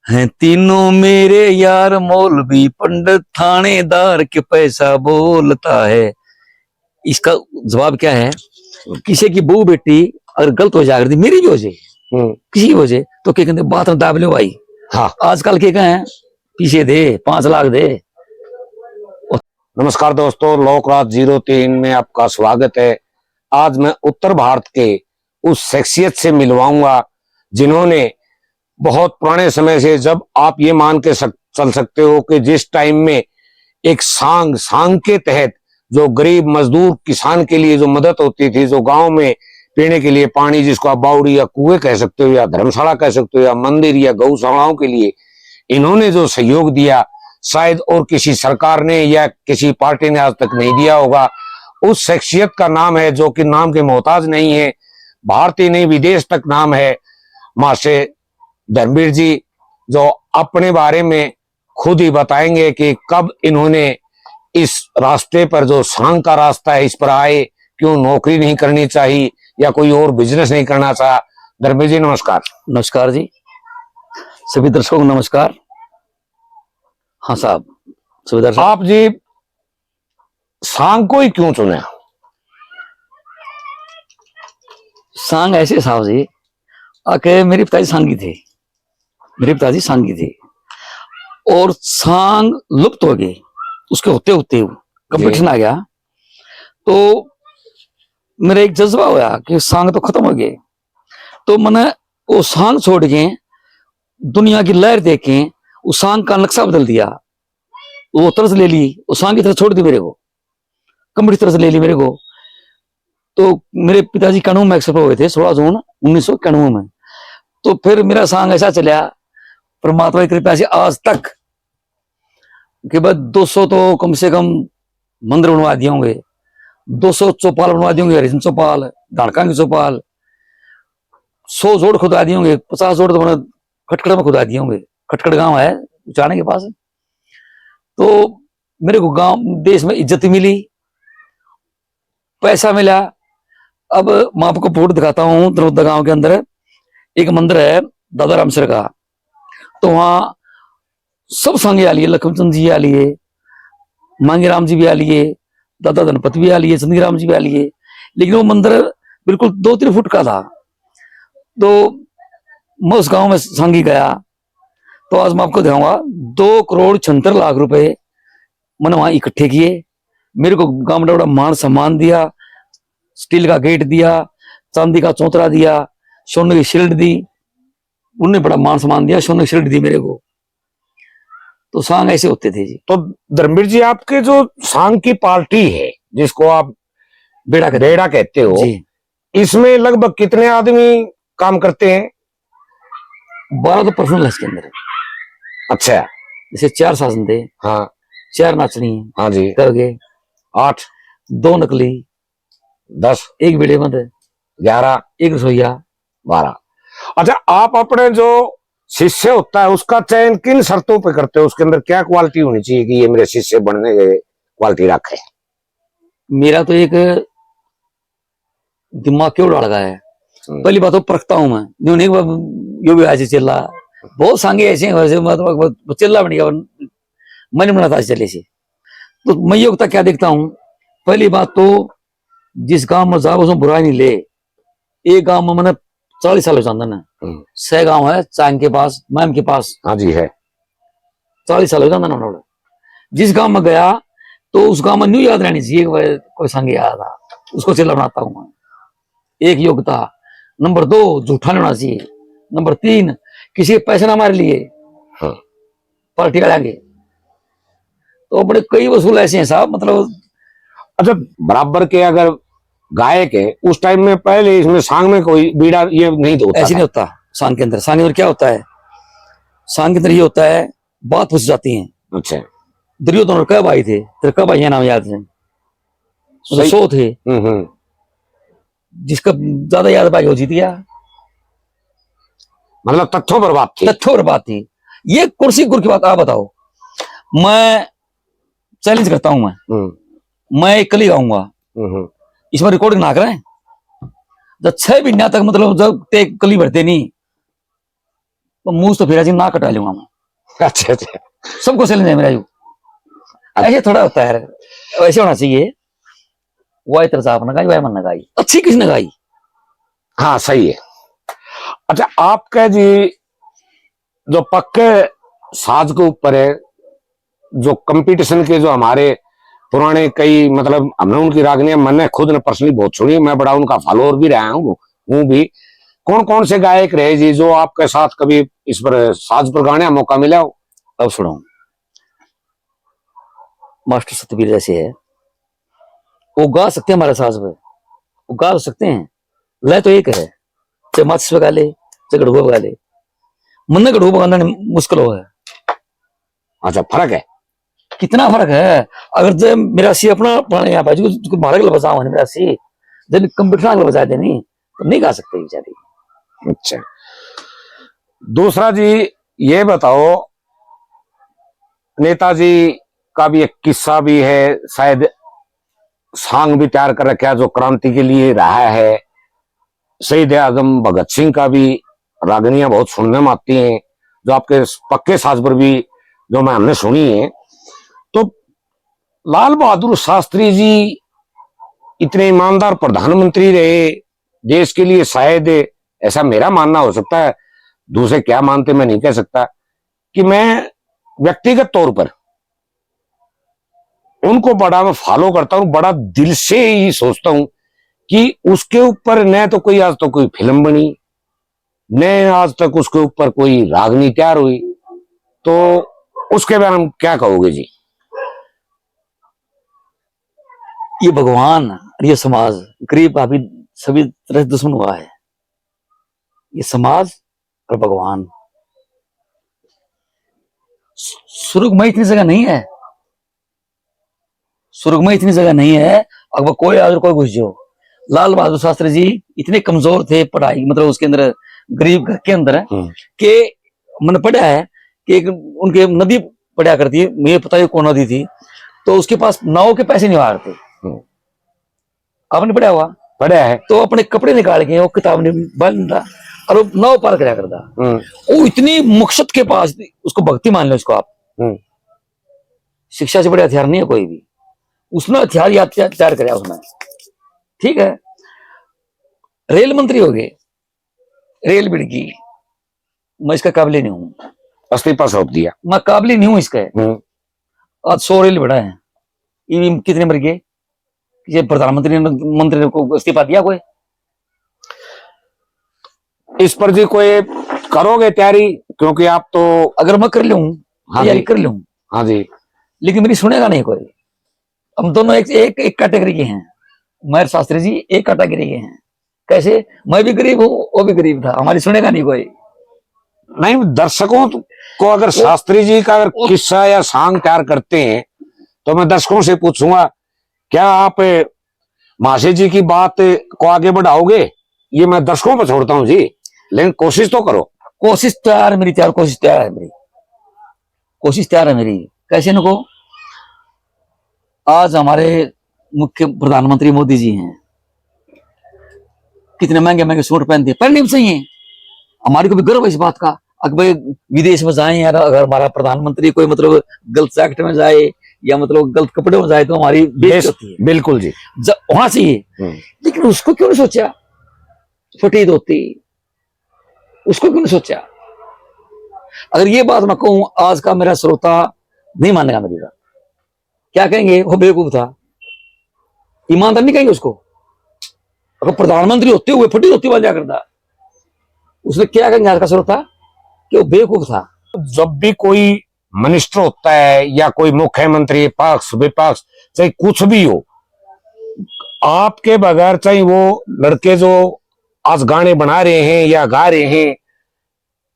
हैं तीनों मेरे यार, मौलवी पंडित थानेदार के पैसा बोलता है। इसका जवाब क्या है? किसी की बहू बेटी अगर गलत हो जाए, मेरी भी हो जाए, किसी की हो जाए, तो क्या कहते बात में दाब लो भाई। हाँ, आजकल के कहें पीछे दे 5 लाख दे। नमस्कार दोस्तों, लोकराज 03 में आपका स्वागत है। आज मैं उत्तर भारत के उस शख्सियत से मिलवाऊंगा जिन्होंने बहुत पुराने समय से, जब आप ये मान के चल सकते हो कि जिस टाइम में एक सांग के तहत जो गरीब मजदूर किसान के लिए जो मदद होती थी, जो गांव में पीने के लिए पानी, जिसको आप बावड़ी या कुएं कह सकते हो या धर्मशाला कह सकते हो या मंदिर या गौशालाओं के लिए इन्होंने जो सहयोग दिया, शायद और किसी सरकार ने या किसी पार्टी ने आज तक नहीं दिया होगा। उस शख्सियत का नाम है जो कि नाम के मोहताज नहीं है, भारतीय नहीं विदेश तक नाम है, मासे धर्मवीर जी, जो अपने बारे में खुद ही बताएंगे कि कब इन्होंने इस रास्ते पर, जो सांग का रास्ता है, इस पर आए, क्यों नौकरी नहीं करनी चाहिए या कोई और बिजनेस नहीं करना चाहा। धर्मवीर जी नमस्कार। नमस्कार जी, सभी दर्शकों को नमस्कार। हाँ साहब, सभी दर्शक, आप जी सांग को ही क्यों चुने? सांग ऐसे साहब जी, आके मेरे पिताजी सांगी थे, मेरे पिताजी सांगी थे और सांग लुप्त हो गए। उसके होते होते कंपटीशन आ गया, तो मेरा एक जज्बा हुआ कि सांग तो खत्म हो गए, तो मैंने वो सांग छोड़ के दुनिया की लहर देख के उस सांग का नक्शा बदल दिया, वो तरस ले ली, उस सांग की तरह छोड़ दी, मेरे को कंपटीशन तरह से ले ली मेरे को। तो मेरे पिताजी कानून में एक्सपर्ट हुए थे 16 जून 1991 में। तो फिर मेरा सांग ऐसा चला परमात्मा की कृपा से आज तक कि बस 200 तो कम से कम मंदिर बनवा दिए होंगे, 200 चौपाल बनवा दिए होंगे, हरिजन चौपाल, धाड़का की चौपाल, 100 जोड़ खुदा दिए होंगे, 50 जोड़ तो मैंने खटखड़ में खुदा दिए होंगे। खटखड़ गांव है उचाने के पास। तो मेरे को गांव देश में इज्जत मिली, पैसा मिला। अब मैं आपको फोटो दिखाता हूँ, दरोदा गांव के अंदर एक मंदिर है दादा रामसर का, तो वहां सब सांगे आ लिए, लक्ष्मण जी आ लिए, मांगे राम जी भी आ लिए, दादा धनपति भी आ लिए, चंदी राम जी भी आ लिए, लेकिन वो मंदिर बिल्कुल 2-3 फुट का था। तो मैं उस गांव में सांगी गया, तो आज मैं आपको दिखाऊंगा 2,76,00,000 रुपए मैंने वहां इकट्ठे किए। मेरे को गांव में बड़ा मान सम्मान दिया, स्टील का गेट दिया, चांदी का चौतरा दिया, सोने की शील्ड दी, उन्होंने बड़ा मान सम्मान दिया, सोने की शील्ड दी मेरे को। तो सांग ऐसे होते थे जी। तो धर्मवीर जी, आपके जो सांग की पार्टी है, जिसको आप बेड़ा कहते हो जी, इसमें लगभग कितने आदमी काम करते हैं? 12 तो पर्सनल है इसके अंदर। अच्छा, जैसे 4 शासन थे, हाँ, 4 नाचनी, हाँ जी, कर गए 8, 2 नकली, 10, 1 बेड़े मत, 11, 1 रसोईया, 12। अच्छा, आप अपने जो शिष्य होता है उसका चयन किन शर्तों पे करते हो? उसके अंदर क्या क्वालिटी होनी चाहिए कि ये मेरे शिष्य बनने के क्वालिटी रखे? मेरा तो एक दिमाग क्यों डाल गया है, पहली बात तो परखता हूं मैं, यो भी ऐसे चिल्ला, बहुत सांगे ऐसे हैं वैसे, मतलब चिल्ला बन गया, मैंने बनाता चले से। तो मैं ये होता क्या देखता हूँ, पहली बात तो जिस गांव में जाओ उसमें बुराई नहीं ले। एक गांव में मैंने 40 साल हो जाता ना, 6 गांव है चांग के पास, मैम के पास, हाँ जी है, 40 साल हो जाता ना। जिस गांव में गया तो उस गांव में न्यू याद रहनी चाहिए, कोई संग आया था उसको चिल्ला बनाता हूं मैं। एक योग्यता। नंबर 2, झूठा नहीं होना चाहिए। नंबर 3, किसी के पैसे ना मार लिए, हाँ, पार्टी वाले आगे। तो बड़े कई वसूल ऐसे हैं साहब, मतलब। अच्छा, बराबर के अगर गायक है उस टाइम में, पहले इसमें सांग में कोई बीड़ा ये नहीं होता, ऐसे नहीं होता सांग के अंदर। सांग के अंदर क्या होता है, सांग के अंदर ये होता है, बात पूछ जाती है। अच्छा, दुर्योधन कब भाई थे, तेरे कब भाई नाम याद है? 100 थे, जिसका ज्यादा याद भाई वो जीत गया। मतलब तथ्यों पर बात थी, तथ्यों पर बात थी। ये कुर्सी गुर की बात आप बताओ, मैं चैलेंज करता हूं, मैं कल ही गाऊंगा, इसमें रिकॉर्डिंग ना करें। जब 6 महीना तक, मतलब जब ते कली भरते नहीं, तो मुंह तो फिर ना कटा लूंगा मैं, अच्छा अच्छा। सबको चैलेंज है मेरा। ऐसे थोड़ा होता है, वैसे होना चाहिए। वही तरह आपने गाई, वही मन गाई, अच्छी किसने गाई। हाँ सही है। अच्छा आपका जी जो पक्के साज के ऊपर है, जो कंपटीशन के जो हमारे पुराने कई मतलब हमने उनकी रागनियां मैंने खुद ने पर्सनली बहुत सुनी, मैं बड़ा उनका फॉलोअर भी रहा हूँ भी। कौन कौन से गायक रहे जी जो आपके साथ कभी इस पर साज पर गाने का मौका मिला हो? अब सुनो, मास्टर सतबीर जैसे है, वो गा सकते हैं हमारे साज में, वो गा सकते हैं। लय तो एक है, चाहे माचिस बगा ले, चाहे गढ़ुआ बगा ले। मन ने गढ़ुआ बगाना मुश्किल हो है। अच्छा फर्क है, कितना फर्क है। अगर जब मेरासी अपना पुराने यहाँ बाजू मारा के बजाओ है मेरासी, जब कंप्यूटर बजा देनी तो नहीं गा सकते बेचारे। अच्छा दूसरा जी ये बताओ, नेताजी का भी एक किस्सा भी है, शायद सॉन्ग भी तैयार कर रखा है जो क्रांति के लिए रहा है। शहीद आजम भगत सिंह का भी रागनियां बहुत सुनने में आती हैं, जो आपके पक्के साज पर भी जो मैं हमने सुनी है। तो लाल बहादुर शास्त्री जी इतने ईमानदार प्रधानमंत्री रहे देश के लिए, शायद ऐसा मेरा मानना हो सकता है, दूसरे क्या मानते मैं नहीं कह सकता, कि मैं व्यक्तिगत तौर पर उनको बड़ा मैं फॉलो करता हूं, बड़ा दिल से ही सोचता हूं कि उसके ऊपर न तो कोई आज तो कोई फिल्म बनी, न आज तक उसके ऊपर कोई रागनी तैयार हुई। तो उसके बारे में क्या कहोगे जी? ये भगवान और ये समाज गरीब अभी सभी तरह से दुश्मन हुआ है। ये समाज और भगवान, स्वर्ग में इतनी जगह नहीं है, स्वर्ग में इतनी जगह नहीं है। अगर कोई अगर कोई घुस जाओ। लाल बहादुर शास्त्री जी इतने कमजोर थे पढ़ाई, मतलब उसके अंदर गरीब घर के अंदर के मैंने पढ़ा है कि एक उनके नदी पढ़ा करती है, मुझे पता है कौन नदी थी, तो उसके पास नाव के पैसे नहीं आ रहे थे। आपने पढ़ा हुआ? पढ़ा है। तो अपने कपड़े निकाल के वो किताब ने बंदा और वो नाव पार करा करता। वो इतनी मकसद के पास, उसको भक्ति मान लो इसको आप। शिक्षा से बड़े हथियार नहीं है कोई भी, उसने हथियार याद तैयार कराया उसने। ठीक है, रेल मंत्री हो गए, रेल बिड़की, मैं इसका काबिल नहीं हूं, इस्तीफा सौंप दिया, मैं काबिल नहीं हूं इसका। आज 100 रेल बढ़ा है, ये कितने मर गए? ये प्रधानमंत्री मंत्री को इस्तीफा दिया कोई? इस पर जी कोई करोगे तैयारी? क्योंकि आप तो अगर मैं कर लूं, हाँ तैयारी कर लूं, हाँ जी, लेकिन मेरी सुनेगा नहीं कोई। हम दोनों एक कैटेगरी के हैं, मैं शास्त्री जी एक कैटेगरी के हैं। कैसे? मैं भी गरीब हूं, वो भी गरीब था, हमारी सुनेगा नहीं कोई। नहीं, दर्शकों को अगर शास्त्री जी का अगर किस्सा या सॉन्ग तैयार करते हैं तो मैं दर्शकों से पूछूंगा, क्या आप मासी जी की बात को आगे बढ़ाओगे? ये मैं दर्शकों पर छोड़ता हूं जी, लेकिन कोशिश तो करो। कोशिश तैयार है मेरी, तैयार कोशिश तैयार है मेरी, कोशिश तैयार है मेरी। कैसे न को, आज हमारे मुख्य प्रधानमंत्री मोदी जी हैं, कितने महंगे महंगे सूट पहनते हैं, पहनने भी चाहिए, हमारी को भी गर्व है इस बात का। अगर भाई विदेश में जाए यार, अगर हमारा प्रधानमंत्री कोई मतलब गलत जैकेट में जाए या मतलब गलत कपड़े में जाए तो हमारी बेइज्जती होती है। बिल्कुल जी, होना चाहिए। लेकिन उसको क्यों नहीं सोचा? फटी धोती, उसको क्यों नहीं सोचा? अगर ये बात मैं कहूं, आज का मेरा श्रोता नहीं मानेगा मेरी बात। क्या कहेंगे? वो बेवकूफ था, ईमानदार नहीं कहेंगे उसको। अगर प्रधानमंत्री होते हुए फटी धोती वाला करता, उसने क्या कहेंगे आज का श्रोता? कि वो बेवकूफ था। जब भी कोई मिनिस्टर होता है या कोई मुख्यमंत्री, पक्ष विपक्ष, चाहे कुछ भी हो, आपके बगैर, चाहे वो लड़के जो आज गाने बना रहे हैं या गा रहे हैं,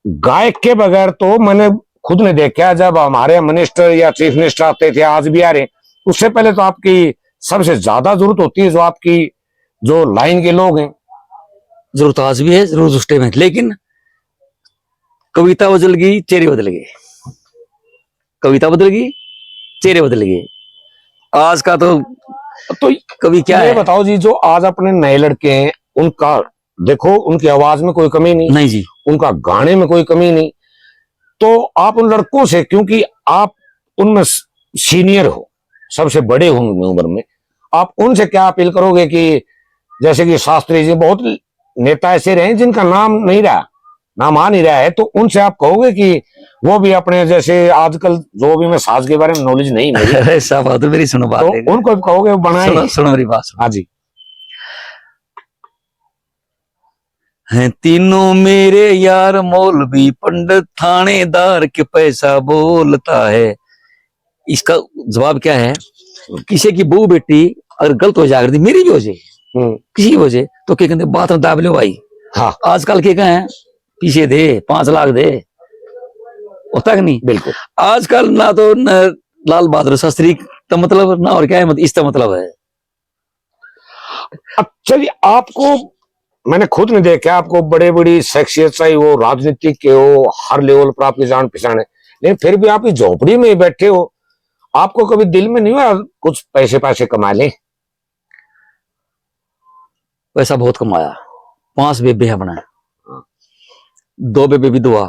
गायक के बगैर तो मैंने खुद ने देखा, जब हमारे मिनिस्टर या चीफ मिनिस्टर आते थे, आज भी आ रहे, उससे पहले तो आपकी सबसे ज्यादा जरूरत होती है जो आपकी जो लाइन के लोग हैं। जरूरत आज भी है, जरूरत उस टाइम है, लेकिन कविता बदल गई, चेहरे बदल गए। कविता बदल गई, चेहरे बदल गए। आज का तो कवि क्या ये है? बताओ जी, जो आज अपने नए लड़के हैं, उनका देखो उनकी आवाज में कोई कमी नहीं, नहीं जी, उनका गाने में कोई कमी नहीं। तो आप उन लड़कों से, क्योंकि आप उनमें सीनियर हो, सबसे बड़े हो उनमें उम्र में, आप उनसे क्या अपील करोगे कि जैसे कि शास्त्री जी, बहुत नेता ऐसे रहे जिनका नाम नहीं रहा, नाम आ नहीं रहा है, तो उनसे आप कहोगे कि वो भी अपने, जैसे आजकल जो भी, मैं साज के बारे में नॉलेज नहीं मेरी, अरे साहब बात मेरी सुनो बात, तो उनको भी कहोगे वो बनाए। सुनो सुनो मेरी बात सुनो। हाँ जी। हैं तीनों मेरे यार, मौलवी पंडित थानेदार के पैसा बोलता है। इसका जवाब क्या है? किसी की बहू बेटी अगर गलत हो जाकर मेरी भी वजह, किसी की वजह, तो क्या कहते बात में दाब लो भाई। हाँ, आजकल के कहें पीछे दे 5 लाख दे, होता कि नहीं? बिल्कुल। आजकल ना तो न लाल बहादुर शास्त्री का मतलब ना, और क्या है इसका मतलब है। अब चलिए, आपको मैंने खुद ने देखा, आपको बड़े बड़ी शख्सियत, चाहे वो राजनीतिक के हो, हर लेवल पर आपकी जान पहचान है, लेकिन फिर भी आप इस झोपड़ी में बैठे हो, आपको कभी दिल में नहीं हुआ कुछ पैसे कमा ले? पैसा बहुत कमाया, 5 बेबे है बना, 2 बेबे विधवा,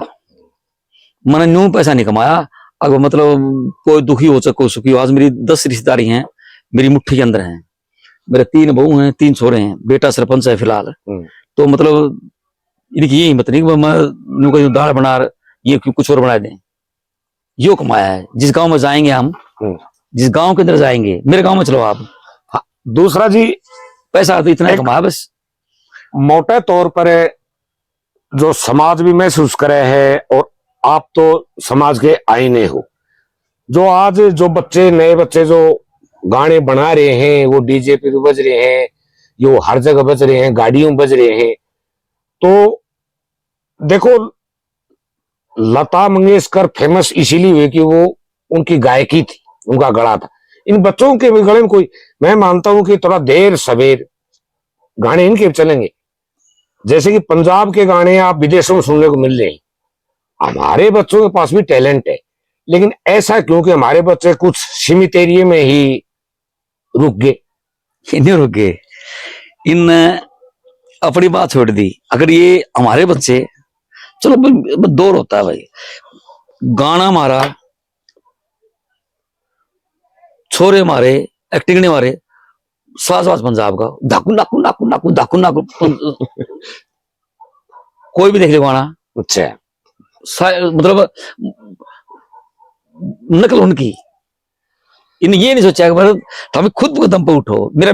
मैंने न्यू पैसा नहीं कमाया। अगर मतलब कोई दुखी हो कोई सुखी हो, आज मेरी 10 रिश्तेदारी हैं मेरी मुट्ठी के अंदर हैं, मेरे 3 बहू हैं, 3 छोरे हैं, बेटा सरपंच है फिलहाल। तो मतलब इनकी ये हिम्मत नहीं कि मैं दाल बना ये कुछ और बना दें। यो कमाया है। जिस गांव में जाएंगे हम, जिस गांव के अंदर जाएंगे, मेरे गांव में चलो आप। हाँ, दूसरा जी, पैसा तो इतना कमाया बस। मोटे तौर पर जो समाज भी महसूस करे है, और आप तो समाज के आईने हो, जो आज जो बच्चे, नए बच्चे जो गाने बना रहे हैं, वो डीजे पे भी बज रहे हैं, ये हर जगह बज रहे हैं, गाड़ियों बज रहे हैं, तो देखो, लता मंगेशकर फेमस इसीलिए हुई कि वो उनकी गायकी थी, उनका गला था। इन बच्चों के भी गले में कोई, मैं मानता हूं कि थोड़ा देर सवेर गाने इनके भी चलेंगे। जैसे कि पंजाब के गाने आप विदेशों में सुनने को मिल रहे हैं, हमारे बच्चों के पास भी टैलेंट है, लेकिन ऐसा क्योंकि हमारे बच्चे कुछ सीमित एरिया में ही रुक गए। नहीं रुक गए, इन अपनी बात छोड़ दी। अगर ये हमारे बच्चे, चलो दौर होता है भाई, गाना मारा, छोरे मारे, एक्टिंग ने मारे, साज पंजाब का धाकू नाकू नाकू नाकू धाकू नाकू, कोई भी देख ले गाना। अच्छा, मतलब नकल उनकी। इन ये नहीं सोचा कि हमें खुद दम पर उठो। मेरा